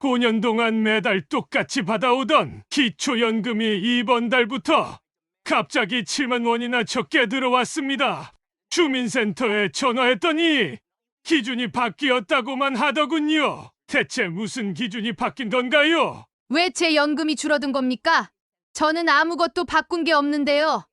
5년 동안 매달 똑같이 받아오던 기초연금이 이번 달부터 갑자기 7만 원이나 적게 들어왔습니다. 주민센터에 전화했더니 기준이 바뀌었다고만 하더군요. 대체 무슨 기준이 바뀐 건가요? 왜 제 연금이 줄어든 겁니까? 저는 아무것도 바꾼 게 없는데요.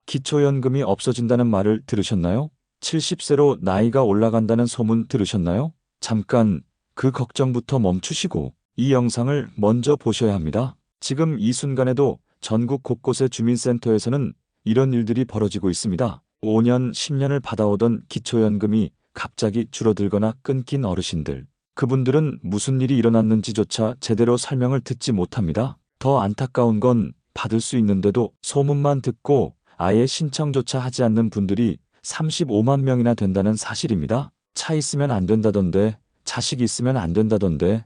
기초연금이 없어진다는 말을 들으셨나요? 70세로 나이가 올라간다는 소문 들으셨나요? 잠깐 그 걱정부터 멈추시고 이 영상을 먼저 보셔야 합니다. 지금 이 순간에도 전국 곳곳의 주민센터에서는 이런 일들이 벌어지고 있습니다. 5년, 10년을 받아오던 기초연금이 갑자기 줄어들거나 끊긴 어르신들. 그분들은 무슨 일이 일어났는지조차 제대로 설명을 듣지 못합니다. 더 안타까운 건 받을 수 있는데도 소문만 듣고 아예 신청조차 하지 않는 분들이 35만 명이나 된다는 사실입니다. 차 있으면 안 된다던데, 자식 있으면 안 된다던데,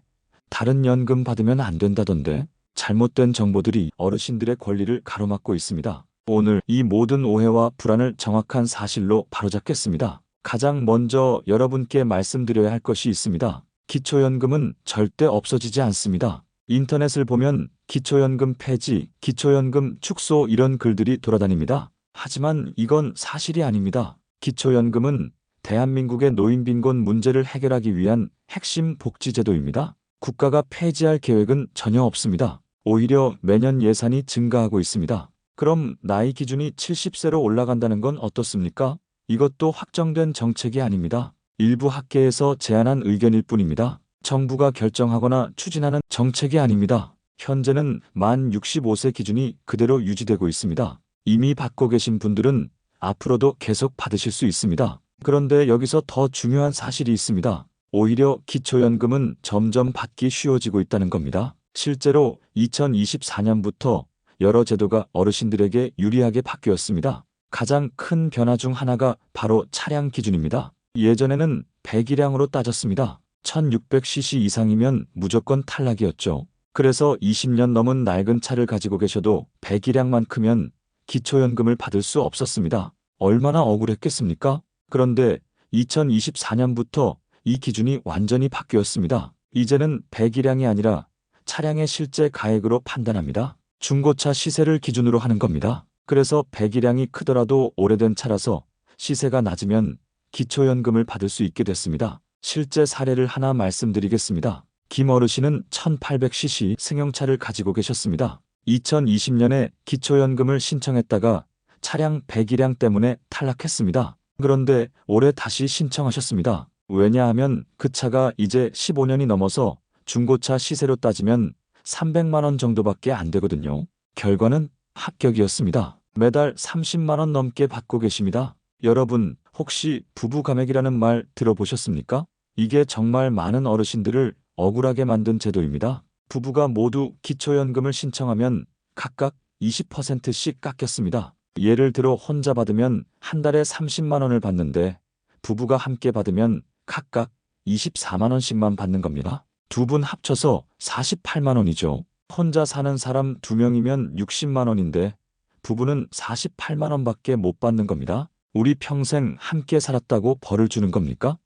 다른 연금 받으면 안 된다던데, 잘못된 정보들이 어르신들의 권리를 가로막고 있습니다. 오늘 이 모든 오해와 불안을 정확한 사실로 바로잡겠습니다. 가장 먼저 여러분께 말씀드려야 할 것이 있습니다. 기초연금은 절대 없어지지 않습니다. 인터넷을 보면 기초연금 폐지, 기초연금 축소 이런 글들이 돌아다닙니다. 하지만 이건 사실이 아닙니다. 기초연금은 대한민국의 노인빈곤 문제를 해결하기 위한 핵심 복지제도입니다. 국가가 폐지할 계획은 전혀 없습니다. 오히려 매년 예산이 증가하고 있습니다. 그럼 나이 기준이 70세로 올라간다는 건 어떻습니까? 이것도 확정된 정책이 아닙니다. 일부 학계에서 제안한 의견일 뿐입니다. 정부가 결정하거나 추진하는 정책이 아닙니다. 현재는 만 65세 기준이 그대로 유지되고 있습니다. 이미 받고 계신 분들은 앞으로도 계속 받으실 수 있습니다. 그런데 여기서 더 중요한 사실이 있습니다. 오히려 기초연금은 점점 받기 쉬워지고 있다는 겁니다. 실제로 2024년부터 여러 제도가 어르신들에게 유리하게 바뀌었습니다. 가장 큰 변화 중 하나가 바로 차량 기준입니다. 예전에는 배기량으로 따졌습니다. 1600cc 이상이면 무조건 탈락이었죠. 그래서 20년 넘은 낡은 차를 가지고 계셔도 배기량만 크면 기초연금을 받을 수 없었습니다. 얼마나 억울했겠습니까? 그런데 2024년부터 이 기준이 완전히 바뀌었습니다. 이제는 배기량이 아니라 차량의 실제 가액으로 판단합니다. 중고차 시세를 기준으로 하는 겁니다. 그래서 배기량이 크더라도 오래된 차라서 시세가 낮으면 기초연금을 받을 수 있게 됐습니다. 실제 사례를 하나 말씀드리겠습니다. 김 어르신은 1800cc 승용차를 가지고 계셨습니다. 2020년에 기초연금을 신청했다가 차량 배기량 때문에 탈락했습니다. 그런데 올해 다시 신청하셨습니다. 왜냐하면 그 차가 이제 15년이 넘어서 중고차 시세로 따지면 300만 원 정도밖에 안 되거든요. 결과는 합격이었습니다. 매달 30만 원 넘게 받고 계십니다. 여러분, 혹시 부부감액이라는 말 들어보셨습니까? 이게 정말 많은 어르신들을 억울하게 만든 제도입니다. 부부가 모두 기초연금을 신청하면 각각 20%씩 깎였습니다. 예를 들어 혼자 받으면 한 달에 30만 원을 받는데 부부가 함께 받으면 각각 24만 원씩만 받는 겁니다. 두 분 합쳐서 48만 원이죠. 혼자 사는 사람 2명이면 60만 원인데 부부는 48만 원밖에 못 받는 겁니다. 우리 평생 함께 살았다고 벌을 주는 겁니까?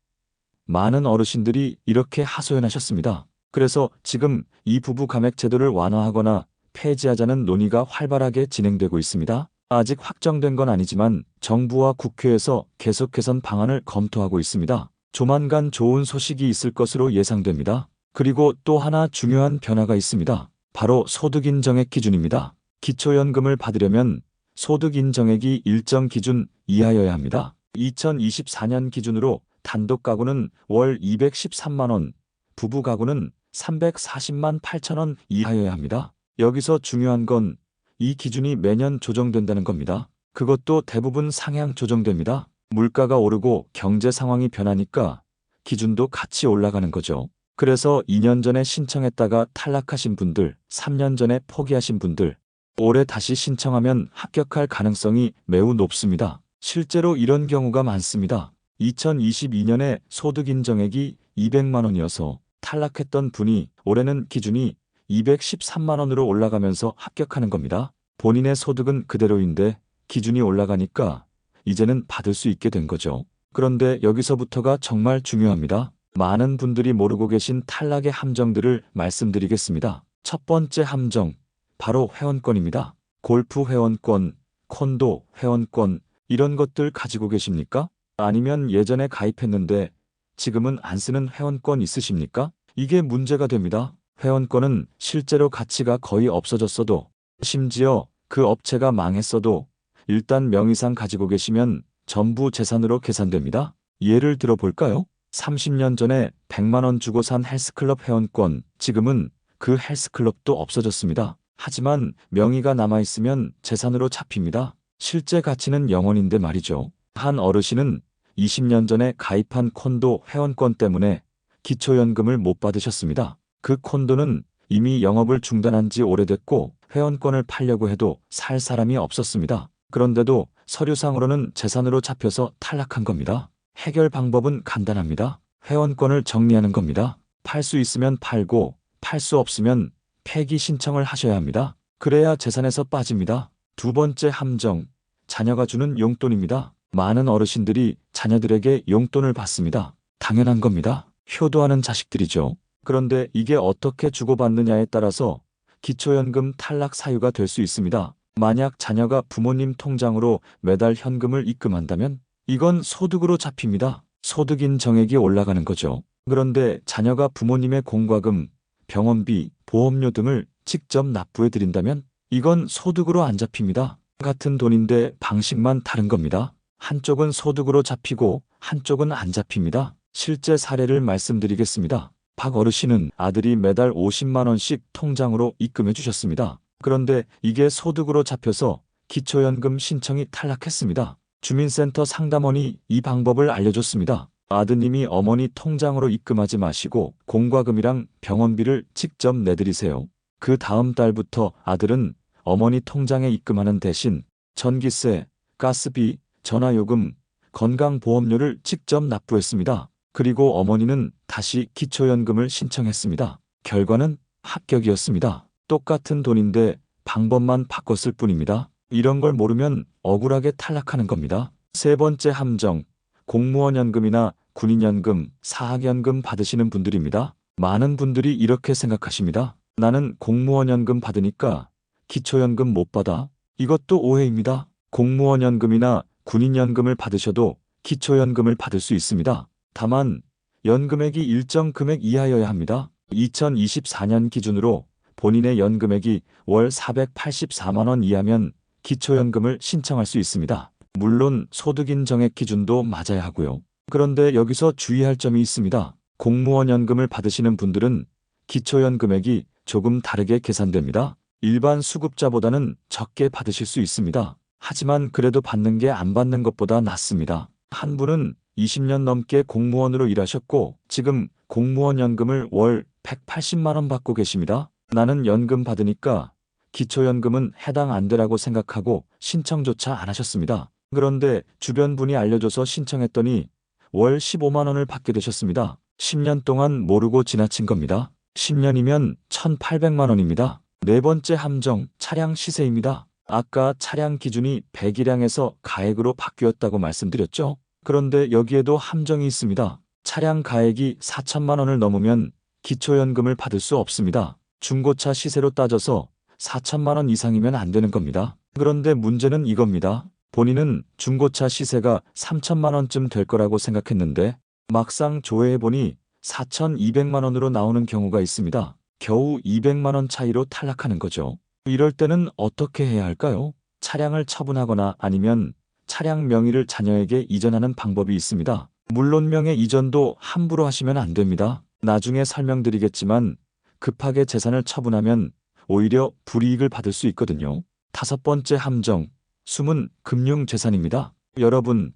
많은 어르신들이 이렇게 하소연하셨습니다. 그래서 지금 이 부부 감액 제도를 완화하거나 폐지하자는 논의가 활발하게 진행되고 있습니다. 아직 확정된 건 아니지만 정부와 국회에서 계속 개선 방안을 검토하고 있습니다. 조만간 좋은 소식이 있을 것으로 예상됩니다. 그리고 또 하나 중요한 변화가 있습니다. 바로 소득인정액 기준입니다. 기초연금을 받으려면 소득인정액이 일정 기준 이하여야 합니다. 2024년 기준으로 단독 가구는 월 213만 원, 부부 가구는 340만 8천 원 이하여야 합니다. 여기서 중요한 건 이 기준이 매년 조정된다는 겁니다. 그것도 대부분 상향 조정됩니다. 물가가 오르고 경제 상황이 변하니까 기준도 같이 올라가는 거죠. 그래서 2년 전에 신청했다가 탈락하신 분들, 3년 전에 포기하신 분들, 올해 다시 신청하면 합격할 가능성이 매우 높습니다. 실제로 이런 경우가 많습니다. 2022년에 소득인정액이 200만 원이어서 탈락했던 분이 올해는 기준이 213만 원으로 올라가면서 합격하는 겁니다. 본인의 소득은 그대로인데 기준이 올라가니까 이제는 받을 수 있게 된 거죠. 그런데 여기서부터가 정말 중요합니다. 많은 분들이 모르고 계신 탈락의 함정들을 말씀드리겠습니다. 첫 번째 함정, 바로 회원권입니다. 골프 회원권, 콘도 회원권, 이런 것들 가지고 계십니까? 아니면 예전에 가입했는데 지금은 안 쓰는 회원권 있으십니까? 이게 문제가 됩니다. 회원권은 실제로 가치가 거의 없어졌어도, 심지어 그 업체가 망했어도 일단 명의상 가지고 계시면 전부 재산으로 계산됩니다. 예를 들어 볼까요? 30년 전에 100만 원 주고 산 헬스클럽 회원권, 지금은 그 헬스클럽도 없어졌습니다. 하지만 명의가 남아있으면 재산으로 잡힙니다. 실제 가치는 0원인데 말이죠. 한 어르신은 20년 전에 가입한 콘도 회원권 때문에 기초연금을 못 받으셨습니다. 그 콘도는 이미 영업을 중단한 지 오래됐고 회원권을 팔려고 해도 살 사람이 없었습니다. 그런데도 서류상으로는 재산으로 잡혀서 탈락한 겁니다. 해결 방법은 간단합니다. 회원권을 정리하는 겁니다. 팔 수 있으면 팔고 팔 수 없으면 폐기 신청을 하셔야 합니다. 그래야 재산에서 빠집니다. 두 번째 함정, 자녀가 주는 용돈입니다. 많은 어르신들이 자녀들에게 용돈을 받습니다. 당연한 겁니다. 효도하는 자식들이죠. 그런데 이게 어떻게 주고받느냐에 따라서 기초연금 탈락 사유가 될 수 있습니다. 만약 자녀가 부모님 통장으로 매달 현금을 입금한다면 이건 소득으로 잡힙니다. 소득인 정액이 올라가는 거죠. 그런데 자녀가 부모님의 공과금, 병원비, 보험료 등을 직접 납부해 드린다면 이건 소득으로 안 잡힙니다. 같은 돈인데 방식만 다른 겁니다. 한쪽은 소득으로 잡히고 한쪽은 안 잡힙니다. 실제 사례를 말씀드리겠습니다. 박 어르신은 아들이 매달 50만 원씩 통장으로 입금해 주셨습니다. 그런데 이게 소득으로 잡혀서 기초연금 신청이 탈락했습니다. 주민센터 상담원이 이 방법을 알려줬습니다. 아드님이 어머니 통장으로 입금하지 마시고 공과금이랑 병원비를 직접 내드리세요. 그 다음 달부터 아들은 어머니 통장에 입금하는 대신 전기세, 가스비, 전화요금, 건강보험료를 직접 납부했습니다. 그리고 어머니는 다시 기초연금을 신청했습니다. 결과는 합격이었습니다. 똑같은 돈인데 방법만 바꿨을 뿐입니다. 이런 걸 모르면 억울하게 탈락하는 겁니다. 세 번째 함정, 공무원연금이나 군인연금, 사학연금 받으시는 분들입니다. 많은 분들이 이렇게 생각하십니다. 나는 공무원연금 받으니까 기초연금 못 받아. 이것도 오해입니다. 공무원연금이나 군인연금을 받으셔도 기초연금을 받을 수 있습니다. 다만 연금액이 일정 금액 이하여야 합니다. 2024년 기준으로 본인의 연금액이 월 484만 원 이하면 기초연금을 신청할 수 있습니다. 물론 소득인 정액 기준도 맞아야 하고요. 그런데 여기서 주의할 점이 있습니다. 공무원 연금을 받으시는 분들은 기초연금액이 조금 다르게 계산됩니다. 일반 수급자보다는 적게 받으실 수 있습니다. 하지만 그래도 받는 게 안 받는 것보다 낫습니다. 한 분은 20년 넘게 공무원으로 일하셨고 지금 공무원 연금을 월 180만 원 받고 계십니다. 나는 연금 받으니까 기초연금은 해당 안 되라고 생각하고 신청조차 안 하셨습니다. 그런데 주변 분이 알려줘서 신청했더니 월 15만 원을 받게 되셨습니다. 10년 동안 모르고 지나친 겁니다. 10년이면 1,800만 원입니다. 네 번째 함정, 차량 시세입니다. 아까 차량 기준이 배기량에서 가액으로 바뀌었다고 말씀드렸죠? 그런데 여기에도 함정이 있습니다. 차량 가액이 4천만 원을 넘으면 기초연금을 받을 수 없습니다. 중고차 시세로 따져서 4천만 원 이상이면 안 되는 겁니다. 그런데 문제는 이겁니다. 본인은 중고차 시세가 3천만 원쯤 될 거라고 생각했는데 막상 조회해보니 4,200만 원으로 나오는 경우가 있습니다. 겨우 200만 원 차이로 탈락하는 거죠. 이럴 때는 어떻게 해야 할까요? 차량을 처분하거나 아니면 차량 명의를 자녀에게 이전하는 방법이 있습니다. 물론 명의 이전도 함부로 하시면 안 됩니다. 나중에 설명드리겠지만 급하게 재산을 처분하면 오히려 불이익을 받을 수 있거든요. 다섯 번째 함정, 숨은 금융재산입니다. 여러분,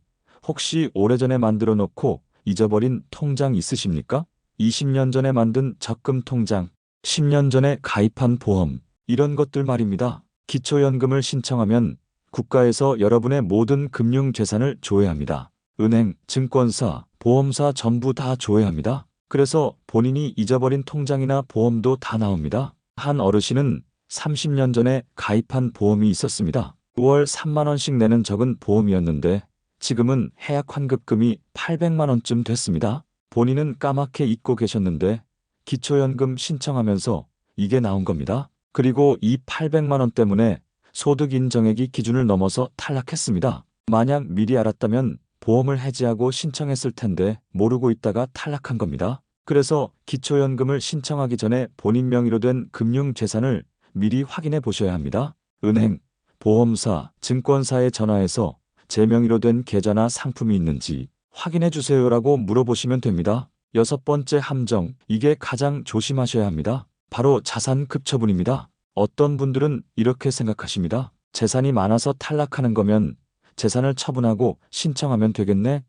혹시 오래전에 만들어 놓고 잊어버린 통장 있으십니까? 20년 전에 만든 적금 통장, 10년 전에 가입한 보험, 이런 것들 말입니다. 기초연금을 신청하면 국가에서 여러분의 모든 금융재산을 조회합니다. 은행, 증권사, 보험사 전부 다 조회합니다. 그래서 본인이 잊어버린 통장이나 보험도 다 나옵니다. 한 어르신은 30년 전에 가입한 보험이 있었습니다. 월 3만 원씩 내는 적은 보험이었는데 지금은 해약 환급금이 800만 원쯤 됐습니다. 본인은 까맣게 잊고 계셨는데 기초연금 신청하면서 이게 나온 겁니다. 그리고 이 800만 원 때문에 소득 인정액이 기준을 넘어서 탈락했습니다. 만약 미리 알았다면 보험을 해지하고 신청했을 텐데 모르고 있다가 탈락한 겁니다. 그래서 기초연금을 신청하기 전에 본인 명의로 된 금융재산을 미리 확인해 보셔야 합니다. 은행, 보험사, 증권사에 전화해서 제 명의로 된 계좌나 상품이 있는지 확인해 주세요라고 물어보시면 됩니다. 6번째 함정, 이게 가장 조심하셔야 합니다. 바로 자산 급처분입니다. 어떤 분들은 이렇게 생각하십니다. 재산이 많아서 탈락하는 거면 재산을 처분하고 신청하면 되겠네?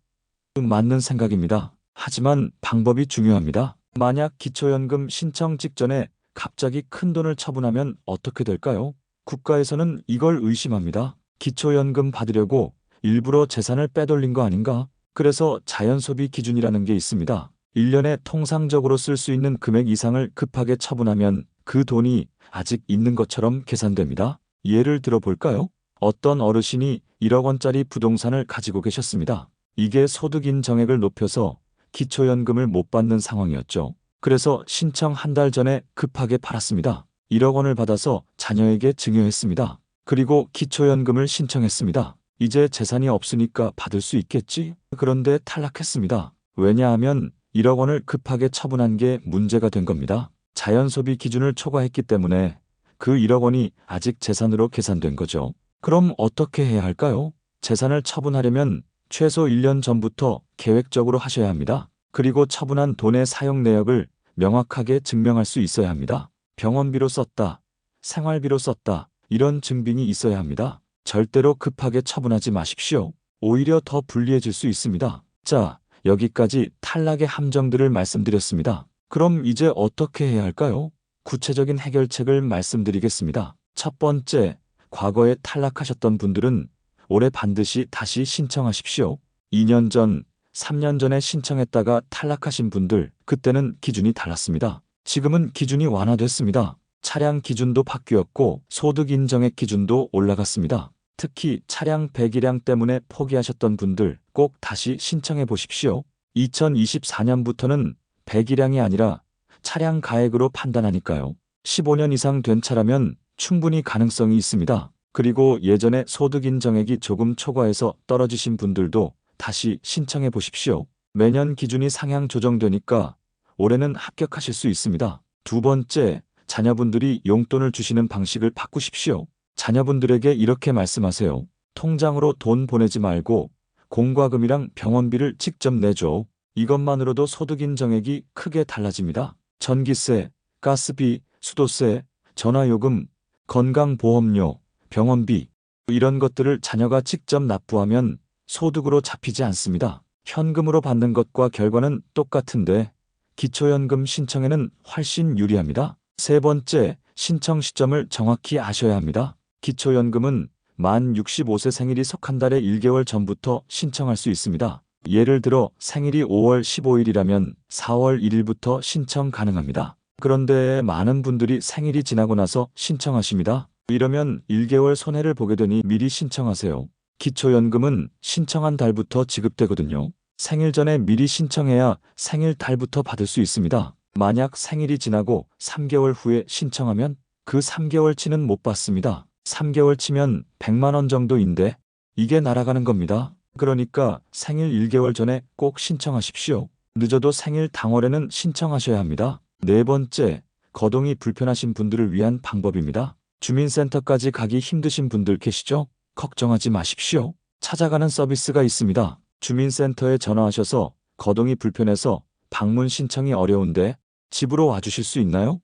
맞는 생각입니다. 하지만 방법이 중요합니다. 만약 기초연금 신청 직전에 갑자기 큰 돈을 처분하면 어떻게 될까요? 국가에서는 이걸 의심합니다. 기초연금 받으려고 일부러 재산을 빼돌린 거 아닌가? 그래서 자연소비 기준이라는 게 있습니다. 1년에 통상적으로 쓸 수 있는 금액 이상을 급하게 처분하면 그 돈이 아직 있는 것처럼 계산됩니다. 예를 들어 볼까요? 어떤 어르신이 1억 원짜리 부동산을 가지고 계셨습니다. 이게 소득 인정액을 높여서 기초연금을 못 받는 상황이었죠. 그래서 신청 한 달 전에 급하게 팔았습니다. 1억 원을 받아서 자녀에게 증여했습니다. 그리고 기초연금을 신청했습니다. 이제 재산이 없으니까 받을 수 있겠지? 그런데 탈락했습니다. 왜냐하면 1억 원을 급하게 처분한 게 문제가 된 겁니다. 자연소비 기준을 초과했기 때문에 그 1억 원이 아직 재산으로 계산된 거죠. 그럼 어떻게 해야 할까요? 재산을 처분하려면 최소 1년 전부터 계획적으로 하셔야 합니다. 그리고 처분한 돈의 사용 내역을 명확하게 증명할 수 있어야 합니다. 병원비로 썼다, 생활비로 썼다, 이런 증빙이 있어야 합니다. 절대로 급하게 처분하지 마십시오. 오히려 더 불리해질 수 있습니다. 자, 여기까지 탈락의 함정들을 말씀드렸습니다. 그럼 이제 어떻게 해야 할까요? 구체적인 해결책을 말씀드리겠습니다. 첫 번째, 과거에 탈락하셨던 분들은 올해 반드시 다시 신청하십시오. 2년 전, 3년 전에 신청했다가 탈락하신 분들, 그때는 기준이 달랐습니다. 지금은 기준이 완화됐습니다. 차량 기준도 바뀌었고 소득 인정액 기준도 올라갔습니다. 특히 차량 배기량 때문에 포기하셨던 분들 꼭 다시 신청해 보십시오. 2024년부터는 배기량이 아니라 차량 가액으로 판단하니까요. 15년 이상 된 차라면 충분히 가능성이 있습니다. 그리고 예전에 소득 인정액이 조금 초과해서 떨어지신 분들도 다시 신청해 보십시오. 매년 기준이 상향 조정되니까 올해는 합격하실 수 있습니다. 두 번째, 자녀분들이 용돈을 주시는 방식을 바꾸십시오. 자녀분들에게 이렇게 말씀하세요. 통장으로 돈 보내지 말고 공과금이랑 병원비를 직접 내줘. 이것만으로도 소득 인정액이 크게 달라집니다. 전기세, 가스비, 수도세, 전화요금, 건강보험료, 병원비 이런 것들을 자녀가 직접 납부하면 소득으로 잡히지 않습니다. 현금으로 받는 것과 결과는 똑같은데 기초연금 신청에는 훨씬 유리합니다. 세 번째, 신청 시점을 정확히 아셔야 합니다. 기초연금은 만 65세 생일이 속한 달의 1개월 전부터 신청할 수 있습니다. 예를 들어 생일이 5월 15일이라면 4월 1일부터 신청 가능합니다. 그런데 많은 분들이 생일이 지나고 나서 신청하십니다. 이러면 1개월 손해를 보게 되니 미리 신청하세요. 기초연금은 신청한 달부터 지급되거든요. 생일 전에 미리 신청해야 생일 달부터 받을 수 있습니다. 만약 생일이 지나고 3개월 후에 신청하면 그 3개월치는 못 받습니다. 3개월치면 100만 원 정도인데 이게 날아가는 겁니다. 그러니까 생일 1개월 전에 꼭 신청하십시오. 늦어도 생일 당월에는 신청하셔야 합니다. 네 번째, 거동이 불편하신 분들을 위한 방법입니다. 주민센터까지 가기 힘드신 분들 계시죠? 걱정하지 마십시오. 찾아가는 서비스가 있습니다. 주민센터에 전화하셔서 거동이 불편해서 방문 신청이 어려운데 집으로 와주실 수 있나요?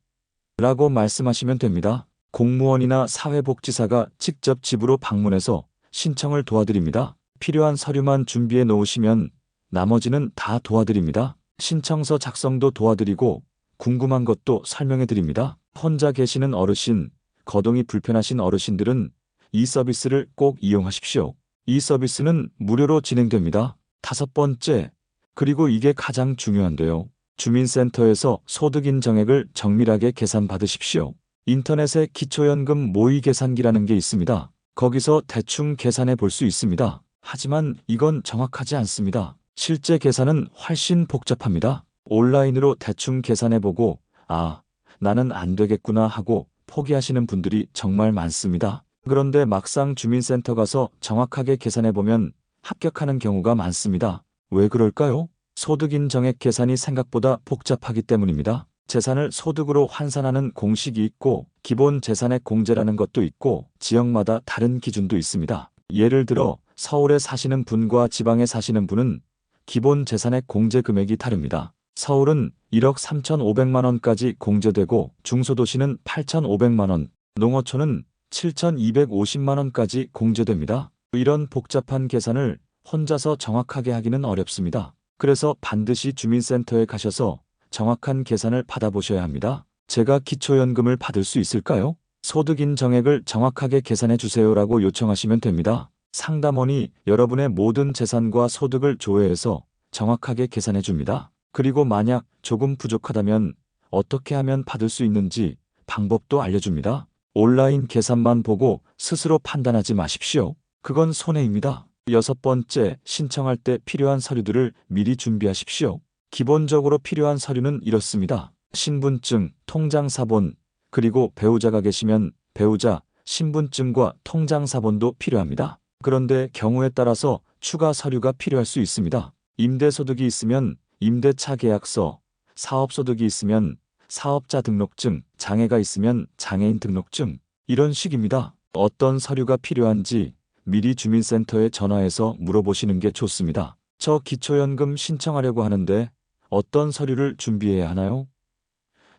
라고 말씀하시면 됩니다. 공무원이나 사회복지사가 직접 집으로 방문해서 신청을 도와드립니다. 필요한 서류만 준비해 놓으시면 나머지는 다 도와드립니다. 신청서 작성도 도와드리고 궁금한 것도 설명해 드립니다. 혼자 계시는 어르신, 거동이 불편하신 어르신들은 이 서비스를 꼭 이용하십시오. 이 서비스는 무료로 진행됩니다. 다섯 번째, 그리고 이게 가장 중요한데요. 주민센터에서 소득인정액을 정밀하게 계산받으십시오. 인터넷에 기초연금 모의 계산기라는 게 있습니다. 거기서 대충 계산해 볼 수 있습니다. 하지만 이건 정확하지 않습니다. 실제 계산은 훨씬 복잡합니다. 온라인으로 대충 계산해보고 아, 나는 안 되겠구나 하고 포기하시는 분들이 정말 많습니다. 그런데 막상 주민센터 가서 정확하게 계산해보면 합격하는 경우가 많습니다. 왜 그럴까요? 소득인정액 계산이 생각보다 복잡하기 때문입니다. 재산을 소득으로 환산하는 공식이 있고 기본 재산액 공제라는 것도 있고 지역마다 다른 기준도 있습니다. 예를 들어 서울에 사시는 분과 지방에 사시는 분은 기본 재산액 공제 금액이 다릅니다. 서울은 1억 3,500만 원까지 공제되고 중소도시는 8,500만 원, 농어촌은 7,250만 원까지 공제됩니다. 이런 복잡한 계산을 혼자서 정확하게 하기는 어렵습니다. 그래서 반드시 주민센터에 가셔서 정확한 계산을 받아보셔야 합니다. 제가 기초연금을 받을 수 있을까요? 소득인정액을 정확하게 계산해 주세요라고 요청하시면 됩니다. 상담원이 여러분의 모든 재산과 소득을 조회해서 정확하게 계산해 줍니다. 그리고 만약 조금 부족하다면 어떻게 하면 받을 수 있는지 방법도 알려줍니다. 온라인 계산만 보고 스스로 판단하지 마십시오. 그건 손해입니다. 6번째, 신청할 때 필요한 서류들을 미리 준비하십시오. 기본적으로 필요한 서류는 이렇습니다. 신분증, 통장사본, 그리고 배우자가 계시면 배우자, 신분증과 통장사본도 필요합니다. 그런데 경우에 따라서 추가 서류가 필요할 수 있습니다. 임대소득이 있으면 임대차 계약서, 사업소득이 있으면 사업자 등록증, 장애가 있으면 장애인 등록증, 이런 식입니다. 어떤 서류가 필요한지 미리 주민센터에 전화해서 물어보시는 게 좋습니다. 저 기초연금 신청하려고 하는데 어떤 서류를 준비해야 하나요?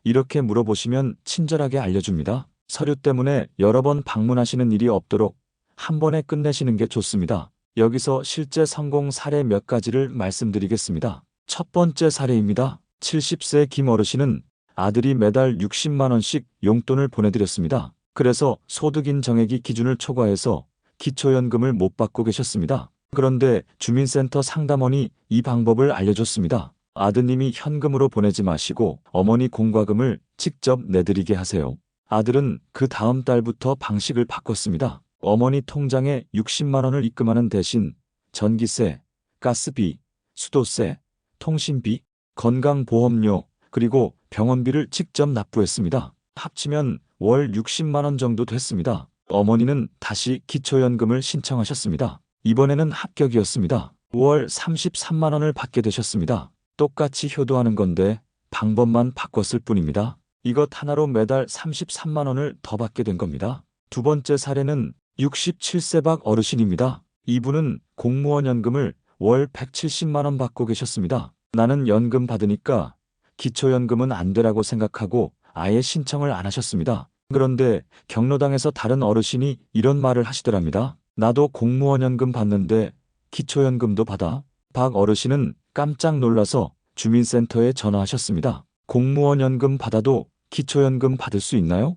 이렇게 물어보시면 친절하게 알려줍니다. 서류 때문에 여러 번 방문하시는 일이 없도록 한 번에 끝내시는 게 좋습니다. 여기서 실제 성공 사례 몇 가지를 말씀드리겠습니다. 첫 번째 사례입니다. 70세 김 어르신은 아들이 매달 60만 원씩 용돈을 보내드렸습니다. 그래서 소득인정액이 기준을 초과해서 기초연금을 못 받고 계셨습니다. 그런데 주민센터 상담원이 이 방법을 알려줬습니다. 아드님이 현금으로 보내지 마시고 어머니 공과금을 직접 내드리게 하세요. 아들은 그 다음 달부터 방식을 바꿨습니다. 어머니 통장에 60만 원을 입금하는 대신 전기세, 가스비, 수도세, 통신비, 건강보험료, 그리고 병원비를 직접 납부했습니다. 합치면 월 60만 원 정도 됐습니다. 어머니는 다시 기초연금을 신청하셨습니다. 이번에는 합격이었습니다. 월 33만 원을 받게 되셨습니다. 똑같이 효도하는 건데 방법만 바꿨을 뿐입니다. 이것 하나로 매달 33만 원을 더 받게 된 겁니다. 두 번째 사례는 67세 박 어르신입니다. 이분은 공무원 연금을 월 170만 원 받고 계셨습니다. 나는 연금 받으니까 기초연금은 안 되라고 생각하고 아예 신청을 안 하셨습니다. 그런데 경로당에서 다른 어르신이 이런 말을 하시더랍니다. 나도 공무원 연금 받는데 기초연금도 받아? 박 어르신은 깜짝 놀라서 주민센터에 전화하셨습니다. 공무원 연금 받아도 기초연금 받을 수 있나요?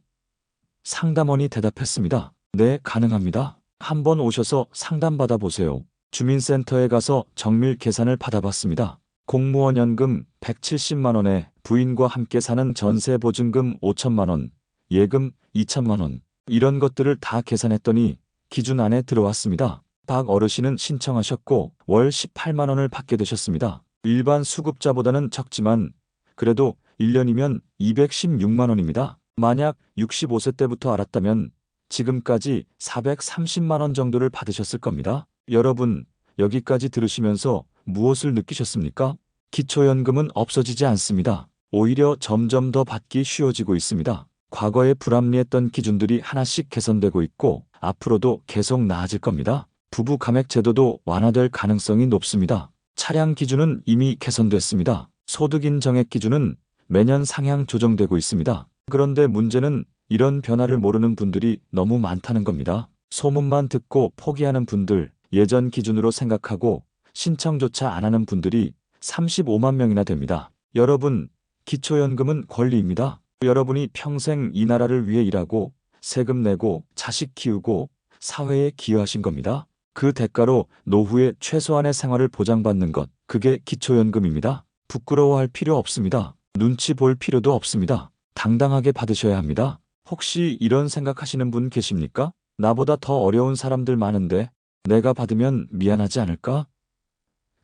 상담원이 대답했습니다. 네, 가능합니다. 한번 오셔서 상담받아 보세요. 주민센터에 가서 정밀 계산을 받아봤습니다. 공무원 연금 170만 원에 부인과 함께 사는 전세 보증금 5천만 원, 예금 2천만 원, 이런 것들을 다 계산했더니 기준 안에 들어왔습니다. 박 어르신은 신청하셨고 월 18만 원을 받게 되셨습니다. 일반 수급자보다는 적지만 그래도 1년이면 216만 원입니다. 만약 65세 때부터 알았다면 지금까지 430만 원 정도를 받으셨을 겁니다. 여러분, 여기까지 들으시면서 무엇을 느끼셨습니까? 기초연금은 없어지지 않습니다. 오히려 점점 더 받기 쉬워지고 있습니다. 과거에 불합리했던 기준들이 하나씩 개선되고 있고 앞으로도 계속 나아질 겁니다. 부부 감액 제도도 완화될 가능성이 높습니다. 차량 기준은 이미 개선됐습니다. 소득인정액 기준은 매년 상향 조정되고 있습니다. 그런데 문제는 이런 변화를 모르는 분들이 너무 많다는 겁니다. 소문만 듣고 포기하는 분들, 예전 기준으로 생각하고 신청조차 안 하는 분들이 35만 명이나 됩니다. 여러분, 기초연금은 권리입니다. 여러분이 평생 이 나라를 위해 일하고 세금 내고 자식 키우고 사회에 기여하신 겁니다. 그 대가로 노후에 최소한의 생활을 보장받는 것, 그게 기초연금입니다. 부끄러워할 필요 없습니다. 눈치 볼 필요도 없습니다. 당당하게 받으셔야 합니다. 혹시 이런 생각하시는 분 계십니까? 나보다 더 어려운 사람들 많은데 내가 받으면 미안하지 않을까?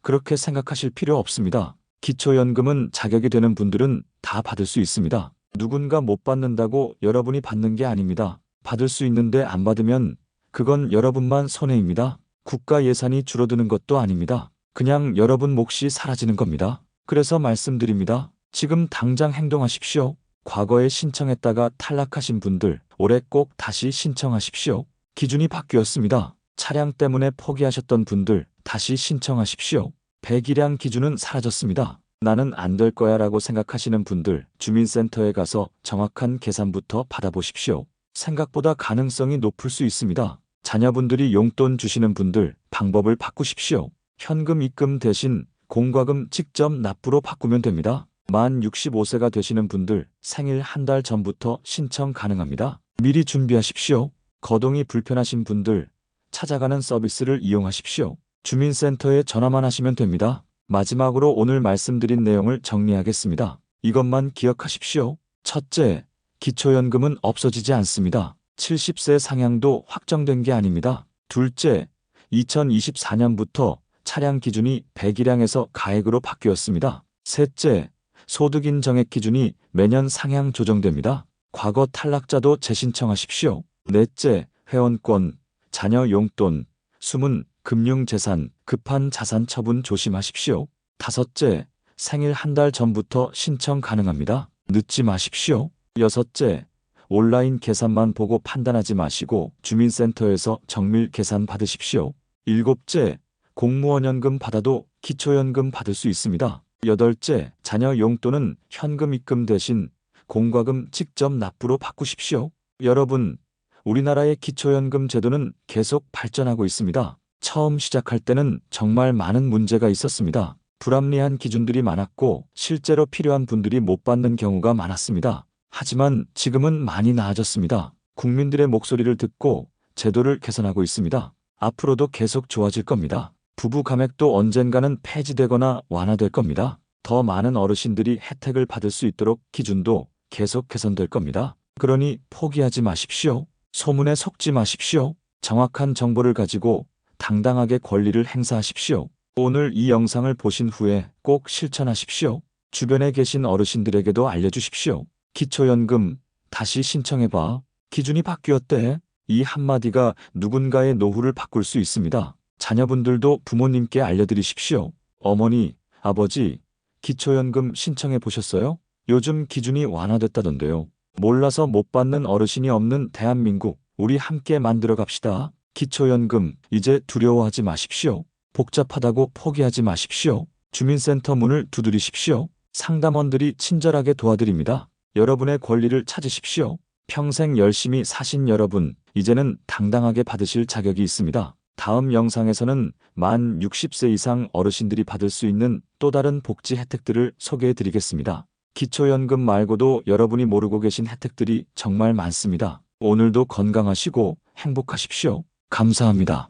그렇게 생각하실 필요 없습니다. 기초연금은 자격이 되는 분들은 다 받을 수 있습니다. 누군가 못 받는다고 여러분이 받는 게 아닙니다. 받을 수 있는데 안 받으면 그건 여러분만 손해입니다. 국가 예산이 줄어드는 것도 아닙니다. 그냥 여러분 몫이 사라지는 겁니다. 그래서 말씀드립니다. 지금 당장 행동하십시오. 과거에 신청했다가 탈락하신 분들, 올해 꼭 다시 신청하십시오. 기준이 바뀌었습니다. 차량 때문에 포기하셨던 분들, 다시 신청하십시오. 배기량 기준은 사라졌습니다. 나는 안 될 거야 라고 생각하시는 분들, 주민센터에 가서 정확한 계산부터 받아보십시오. 생각보다 가능성이 높을 수 있습니다. 자녀분들이 용돈 주시는 분들, 방법을 바꾸십시오. 현금 입금 대신 공과금 직접 납부로 바꾸면 됩니다. 만 65세가 되시는 분들, 생일 한 달 전부터 신청 가능합니다. 미리 준비하십시오. 거동이 불편하신 분들, 찾아가는 서비스를 이용하십시오. 주민센터에 전화만 하시면 됩니다. 마지막으로 오늘 말씀드린 내용을 정리하겠습니다. 이것만 기억하십시오. 첫째, 기초연금은 없어지지 않습니다. 70세 상향도 확정된 게 아닙니다. 둘째, 2024년부터 차량 기준이 배기량에서 가액으로 바뀌었습니다. 셋째, 소득인 정액 기준이 매년 상향 조정됩니다. 과거 탈락자도 재신청하십시오. 넷째, 회원권, 자녀 용돈, 숨은 금융재산, 급한 자산 처분 조심하십시오. 다섯째, 생일 한 달 전부터 신청 가능합니다. 늦지 마십시오. 여섯째, 온라인 계산만 보고 판단하지 마시고 주민센터에서 정밀 계산 받으십시오. 일곱째, 공무원연금 받아도 기초연금 받을 수 있습니다. 여덟째, 자녀 용돈은 현금 입금 대신 공과금 직접 납부로 바꾸십시오. 여러분, 우리나라의 기초연금 제도는 계속 발전하고 있습니다. 처음 시작할 때는 정말 많은 문제가 있었습니다. 불합리한 기준들이 많았고 실제로 필요한 분들이 못 받는 경우가 많았습니다. 하지만 지금은 많이 나아졌습니다. 국민들의 목소리를 듣고 제도를 개선하고 있습니다. 앞으로도 계속 좋아질 겁니다. 부부 감액도 언젠가는 폐지되거나 완화될 겁니다. 더 많은 어르신들이 혜택을 받을 수 있도록 기준도 계속 개선될 겁니다. 그러니 포기하지 마십시오. 소문에 속지 마십시오. 정확한 정보를 가지고 당당하게 권리를 행사하십시오. 오늘 이 영상을 보신 후에 꼭 실천하십시오. 주변에 계신 어르신들에게도 알려주십시오. 기초연금 다시 신청해봐. 기준이 바뀌었대. 이 한마디가 누군가의 노후를 바꿀 수 있습니다. 자녀분들도 부모님께 알려드리십시오. 어머니, 아버지, 기초연금 신청해 보셨어요? 요즘 기준이 완화됐다던데요. 몰라서 못 받는 어르신이 없는 대한민국, 우리 함께 만들어 갑시다. 기초연금, 이제 두려워하지 마십시오. 복잡하다고 포기하지 마십시오. 주민센터 문을 두드리십시오. 상담원들이 친절하게 도와드립니다. 여러분의 권리를 찾으십시오. 평생 열심히 사신 여러분, 이제는 당당하게 받으실 자격이 있습니다. 다음 영상에서는 만 60세 이상 어르신들이 받을 수 있는 또 다른 복지 혜택들을 소개해 드리겠습니다. 기초연금 말고도 여러분이 모르고 계신 혜택들이 정말 많습니다. 오늘도 건강하시고 행복하십시오. 감사합니다.